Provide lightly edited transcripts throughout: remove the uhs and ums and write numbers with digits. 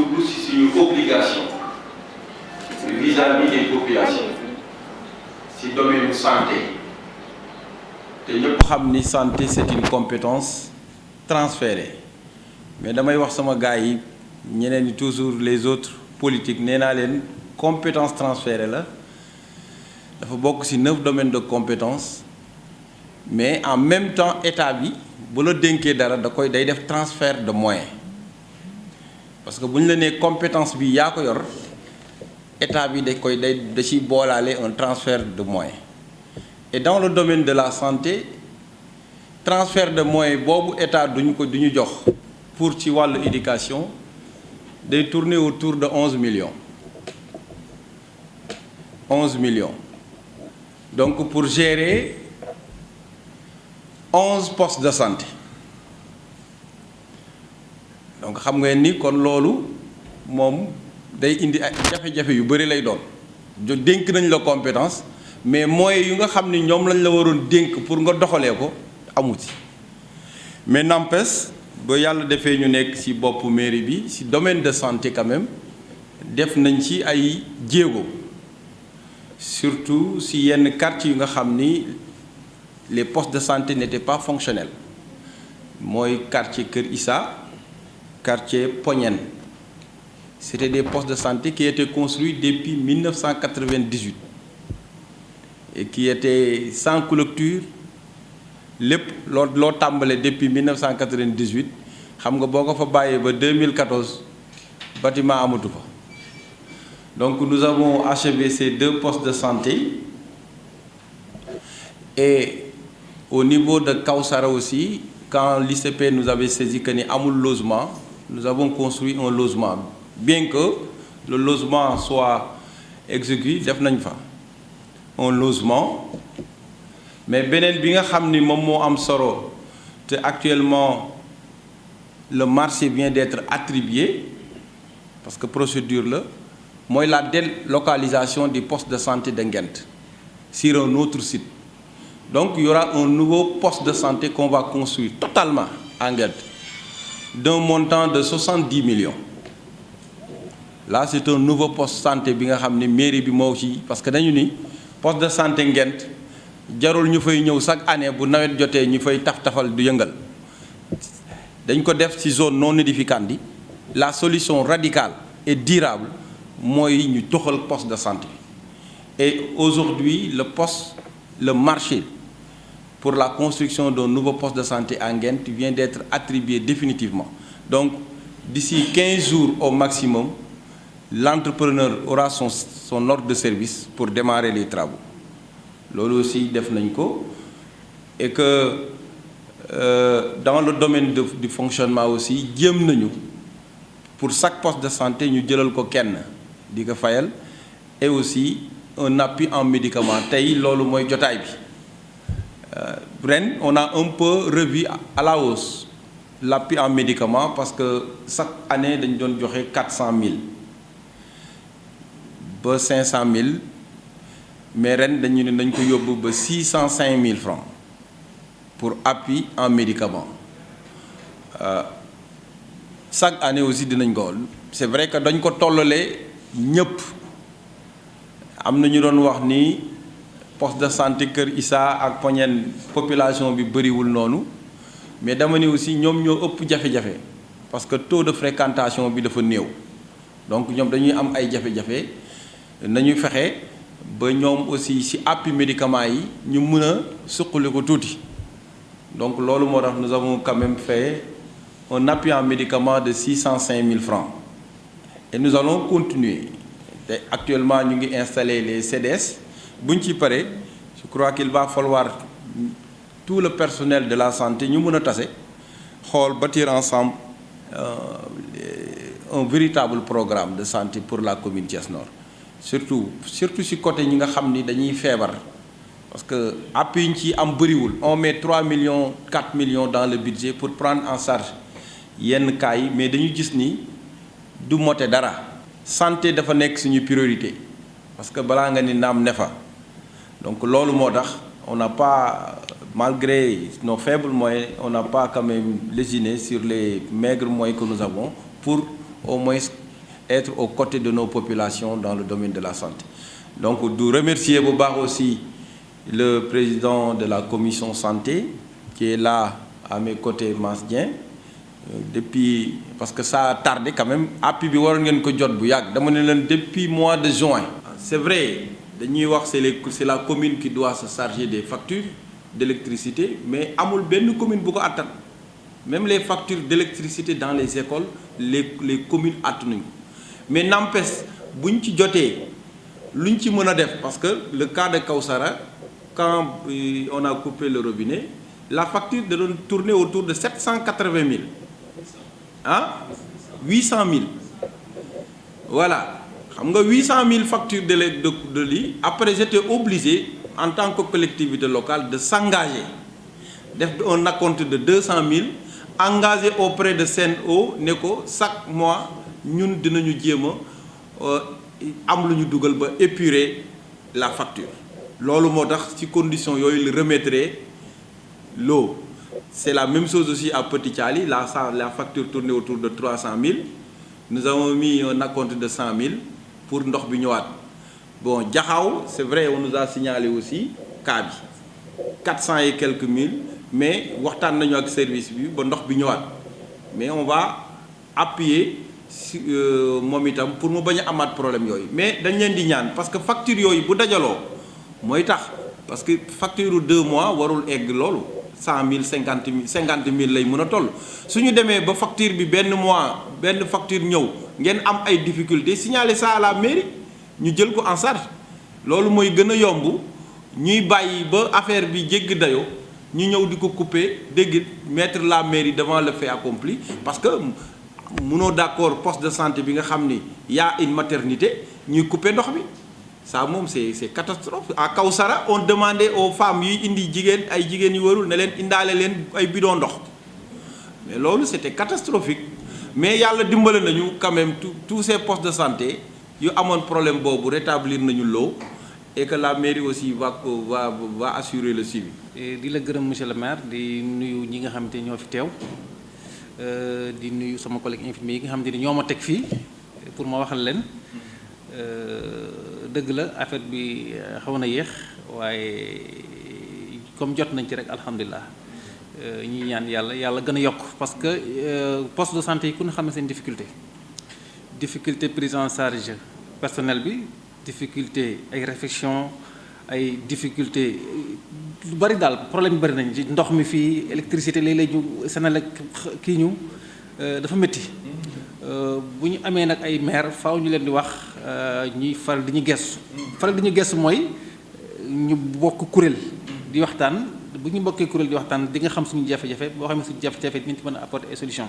dugg ci suñu obligation vis-à-vis des populations ci domaine santé te ñëpp xam ni santé c'est une compétence transférée mais damay wax sama gars yi ñeneen ñi toujours les autres politiques nee naa leen compétence transférée la dafa bokk ci 9 domaines de compétence mais en même temps état bi bu la dénkee dara day def transfert de moyens parce que bu ñu la nee compétence bi yaa ko yor état bi da ciy boolaale un transfert de moyens et dans le domaine de la santé transfert de moyens boobu état duñu jox pour ci wàllu éducation day tourner autour de 11 millions donc pour gérer 11 postes de santé donc xam ngeen ni kon loolu moom day indi ay jafe-jafe yu bëri lay doon dénk nañ la compétence mais moyens yu nga xam ni ñoom lañ la waroon dénk pour nga doxalee ko amu ci mais n'empêche ba yàlla defee ñu nekk ci boppu mairie bi ci domaine de santé quand même def nañ ci ay jéego surtout ci yenn quartier yu nga xam ni les postes de santé n'étaient pas fonctionnels mooy quartier Kër Issa quartier Pognène c'était des postes de santé qui étaient construits depuis 1998 et qui étaient sans clôture lépp loo tàmbale depuis 1998 xam nga boo ko fa bàyyee ba 2014 bâtiment amatu fa donc nous avons achevé ces 2 postes de santé et au niveau de Kawsara aussi quand l'ICP nous avait saisi que ni amul logement nous avons construit un logement bien que le logement soit exécuté def nañ fa un logement mais beneen bi nga xam ni moom moo am solo te actuellement le marché vient d'être attribué parce que procédure la mooy la délocalisation du poste de santé de Nguent sur un autre site donc il y aura un nouveau poste de santé qu'on va construire totalement à Nguent d'un montant de 70 millions là c'est un nouveau poste de santé bi nga xam ni mairie bi moo ci parce que dañu ni poste de santé Nguent jarul ñu fay ñëw chaque année bu nawet jotee ñu fay taf-tafal du yëngal dañ ko def ci zone non aedificandi la solution radicale et durable mooy ñu toxal poste de santé et aujourd'hui le marché pour la construction d'un nouveau poste de santé à Nguent vient d'être attribué définitivement donc d'ici 15 jours au maximum l'entrepreneur aura son ordre de service pour démarrer les travaux loolu aussi def nañ ko et que dans le domaine du fonctionnement aussi jéem nañu pour chaque poste de santé ñu jëlal ko kenn di ko fayal et aussi un appui en médicaments tey loolu mooy jotaay bi ren on a un peu revu à la hausse l'appui en médicaments parce que chaque année dañ doon joxe 400 000 ba 500 000 mais ren dañu ne nañ ko yóbbu ba 605 000 francs pour appui en médicaments chaque année aussi dinañ ko c'est vrai que dañ ko tollalee ñëpp am na ñu doon wax ni poste de santé Kër Issa ak Pognène population bi bëriwul noonu mais dama ni aussi ñoom ñoo ëpp jafe-jafe parce que taux de fréquentation bi dafa néew donc ñoom dañuy am ay jafe-jafe nañu fexe ba ñoom aussi ci appui médicaments yi ñu mën a suqali ko tuuti donc loolu moo tax nous avons quand même fait un appui en médicaments de 605 000 francs et nous allons continuer te actuellement ñu ngi installer les CDS buñ ci paree je crois qu'il va falloir tout le personnel de la santé ñu mën a tase xool bâtir ensemble un véritable programme de santé pour la commune Thiès Nord surtout ci côté ñi nga xam ni dañuy feebar parce que appui yi ñu ci am bëriwul on met 3 millions 4 millions dans le budget pour prendre en charge yenn cas yi mais dañu gis ni du mote dara santé dafa nekk suñu priorité parce que balaa nga ni naam ne fa donc loolu moo tax on n'a pas malgré nos faibles moyens on n'a pas quand même lésiné sur les maigres moyens que nous avons pour au moins être aux côtés de nos populations dans le domaine de la santé. Donc, nous remercier aussi le président de la commission santé, qui est là à mes côtés, Masdien, depuis, parce que ça a tardé quand même, depuis mois de juin. C'est vrai, c'est la commune qui doit se charger des factures d'électricité, mais amul benn commune bu ko attan. Même les factures d'électricité dans les écoles, les communes attenues. Mais n'empêche, buñ ci joté luñ ci mëna def, parce que le cas de Kawsara, quand on a coupé le robinet, la facture devait tourner autour de 780 000. Hein? 800 000. Voilà. 800 000 factures de lit. Après, j'étais obligé, en tant que collectivité locale, de s'engager. On a compté de 200 000, engagé auprès de CNO, chaque mois, nous devons épurer la facture. Lolo motax ci condition yoy le remettrait l'eau. C'est la même chose aussi à Petit Thiali, la facture tournait autour de 300 000. Nous avons mis un acompte de 100 000 pour ndox bi ñëwaat. Bon, Diakhao, c'est vrai, on nous a signalé aussi cas 400 et quelques mille, mais waxtaan nañu ak service bi ba ndox bi ñëwaat. Mais on va appuyer mom itam pour mu baña amat problème yoy. Mais dañ leen di ñaan parce que facture yoy bu dajalo moy tax parce que facture 2 mois warul egg lolu 100 000 50 000 lay mëna toll suñu démé ba facture bi benn mois benn facture ñëw ngeen am ay difficultés signaler ça à la mairie ñu jël ko en charge lolu moy gëna yomb ñuy bayyi ba affaire bi jégg dayo ñu ñëw diko couper dégg mettre la mairie devant le fait accompli parce que mëno d'accord poste de santé bi nga xamni y a une maternité ñuy couper ndox bi. Ça, c'est catastrophe. À Kawsara, on demandait aux femmes qui indi jigen ay jigen yu warul ne len indalé len ay bidon ndox. Mais lolu c'était catastrophique. Mais yalla dimbalé nañu quand même tous ces postes de santé yu amone problème bobu rétablir nañu l'eau et que la mairie aussi va assurer le suivi. Et di la gërëm monsieur le maire di nuyu ñi nga xamanté ñoo fi tew di nuyu sama collègue infirmier yi nga xamanté ñoo ma tek fi pour ma waxal len deug la affaire bi xawna yeex waye comme jot nañ ci rek alhamdullilah ñi ñaan yalla gëna yok parce que poste de santé yi ku ñu xam seen difficulté prise en charge personnel bi difficulté ay réflexion ay difficulté lu bari dal problème bari nañ ci ndox mi fi électricité lay ñu Senelec ki ñu dafa metti bu ñu amee nag ay maire faaw ñu leen di wax ñuy faral di ñu gestu mooy ñu bokk kuréel di waxtaan bu ñu bokkee kuréel di waxtaan di nga xam suñu jafe-jafe boo xam ne suñu jafe-jafe dinañ ci mën a apporter ay solution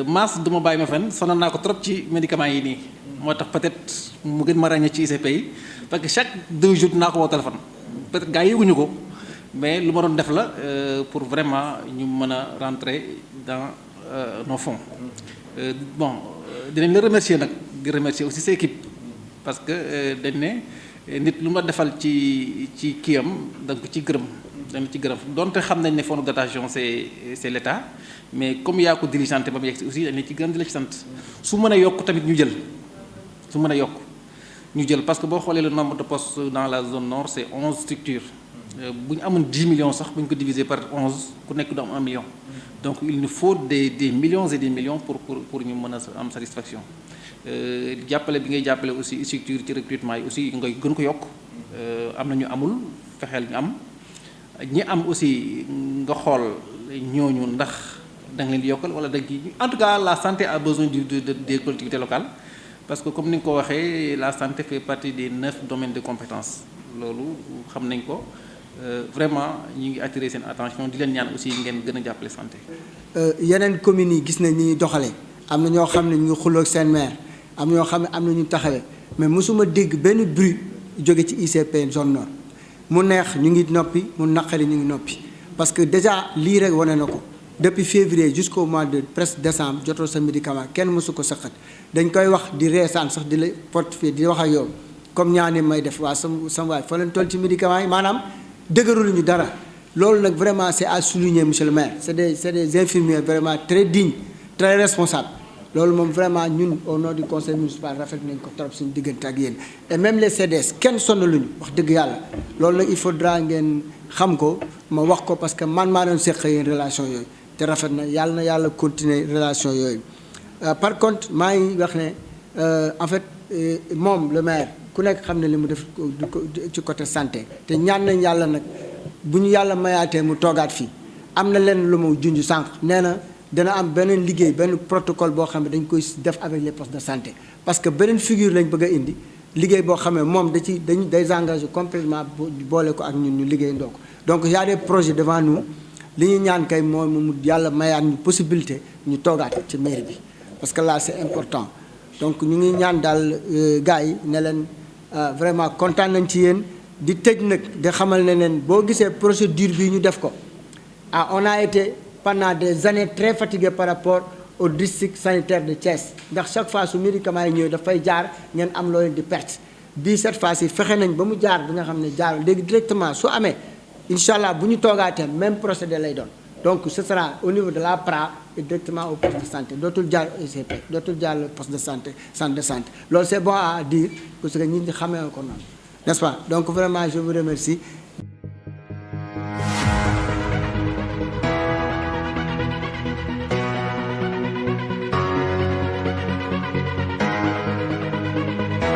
maas duma bàyyi ma fen sonal naa ko trop ci médicaments yi nii moo tax peut-être mu gën ma ràññee ci ICP yi parce que chaque 2 jours dinaa ko woo téléphone peut-être gars yi yëguñu ko mais lu ma doon def la pour vraiment ñu mën a rentrer dans nos fonds. Bon, dinañ la remercier nak di remercier aussi cette équipe parce que dañ né nit lu ma defal ci kiyam donc ci gërëm dañ ci gërëm donte xam nañ né fonds de dotation c'est l'état mais comme yaa ko diligenté ba mu yegg aussi dañ ci gërëm di la ci sant su mën a yokk tamit ñu jël su mën a yokk ñu jël parce que boo xoolee le nombre de postes dans la zone nord c'est 11 structures bu ñu amoon 10 millions sax bu ñu ko diviser par 11 ku nekk du am 1 million donc il nous faut des millions et des millions pour ñu mën a am satisfaction jàppale bi ngay jàppale aussi structure ci recrutement yi aussi ngay gën ko yokk am na ñu amul fexeel ñu am ñi am aussi nga xool ñooñu ndax da nga leen di yokkal wala da en tout cas la santé a besoin des collectivités locales parce que comme ni nga ko waxee la santé fait partie des 9 domaines de compétences loolu xam nañ ko vraiment ñi ngi attirer seen attention di leen ñaan aussi ngeen gën a jàppale santé. yeneen communes yi gis nañ ni ñuy doxalee am na ñoo xam ne ñu ngi xuloo ak seen maire am na ñoo xam ne am na ñu taxawee mais mosuma dégg benn bruit jóge ci ICP zone nord mu neex ñu ngi noppi mu naqari ñu ngi noppi parce que déjà lii rek wane na ko depuis février jusqu'au mois de presque décembre jotoo sa médicament kenn mosu ko saqat dañ koy wax di reesaan sax di la portefeuille di wax ak yow comme ñaani may def waa sama waay fa leen toll ci médicaments yi maanaam dëgërul ñu dara loolu nag vraiment c'est à souligner monsieur le maire c'est des infirmiers vraiment très dignes très responsables loolu moom vraiment ñun au nom du conseil municipal rafet nañ ko trop suñu diggante ak yéen et même les CDS kenn sonnaluñu wax dëgg yàlla loolu nag il faudra ngeen xam ko ma wax ko parce que man maa doon seq yéen relation yooyu te rafet na yàlla continuer relation yooyu par contre maa ngi wax ne en fait moom le maire ku nekk xam ne li mu def ci côté santé te ñaan nañ yàlla nag bu ñu yàlla mayaatee mu toogaat fii am na leen lu mu junj sànq nee na dana am beneen liggéey benn protocole boo xam ne dañ koy def avec les postes de santé parce que beneen figure lañ bëgg a indi liggéey boo xam ne moom day engagé complètement boole ko ak ñun ñu liggéey ndoo ko donc y a des projets devant nous li ñu ñaan kay mooy mu yàlla mayaat ñu possibilité ñu toogaat ci mairie bi parce que là c'est important donc ñu ngi ñaan daal gars yi ne leen vraiment kontaan nañ ci yéen di tëj nag di xamal ne leen boo gisee procédure bi ñu def ko on a été pendant des années très fatigués par rapport au district sanitaire de Thiès ndax chaque fois su médicament yi ñëwee dafay jaar ngeen am loo leen di perte bii cette fois ci fexe nañ ba mu jaar bi nga xam ne jaar léegi directement su amee incha allah bu ñu toogaatee même procédé lay doon donc ce sera au niveau de la PRA et directement au poste de santé dootul jaar ICP dootul jaar le poste de santé centre de santé loolu c'est bon à dire parce que ñi xamee ko noonu n'est-ce pas donc vraiment je vous remercie